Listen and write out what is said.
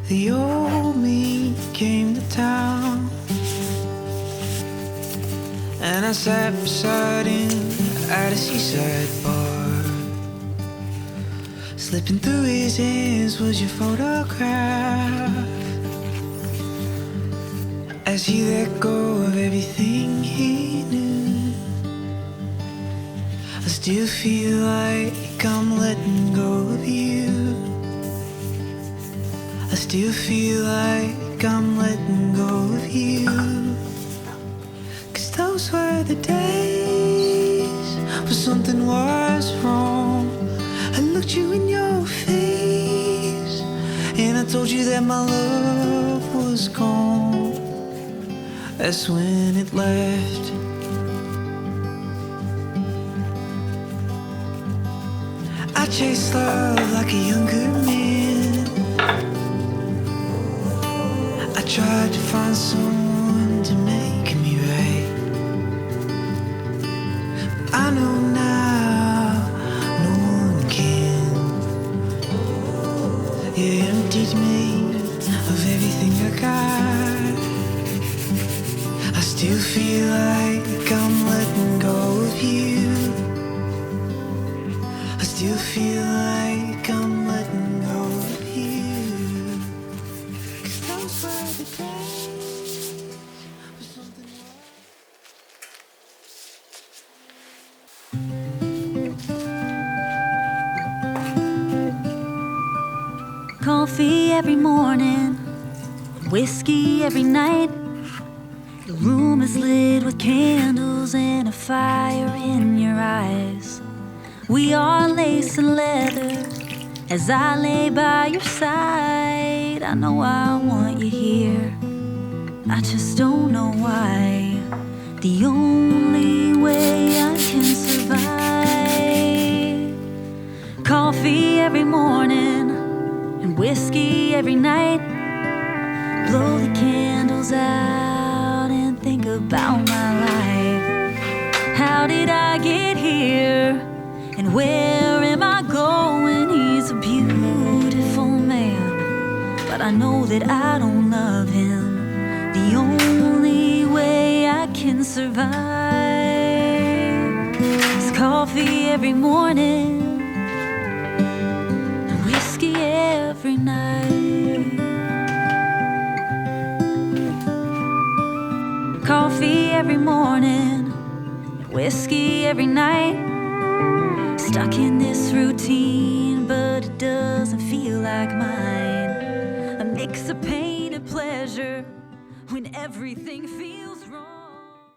The old me came to town, and I sat beside him at a seaside bar. Slipping through his hands was your photograph, as he let go of everything he knew. I still feel like I'm letting go of you. I still feel like I'm letting go of you. 'Cause those were the days when something was wrong. I looked you in your face and I told you that my love was gone. That's when it left. I chased love like a younger man. I tried to find someone to make me right. I know now no one can. You emptied me of everything I got. I still feel like I'm letting go of you. I still feel like I'm letting go of you. 'Cause those were the days when something was. Coffee every morning, whiskey every night. The room is lit with candles and a fire in your eyes. We are lace and leather as I lay by your side. I know I want you here, I just don't know why. The only way I can survive. Coffee every morning and whiskey every night. Blow the candles out and think about my life. How did I get here? And where am I going? He's a beautiful man, but I know that I don't love him. The only way I can survive is coffee every morning and whiskey every night. Coffee every morning and whiskey every night. Stuck in this routine, but it doesn't feel like mine. A mix of pain and pleasure when everything feels wrong.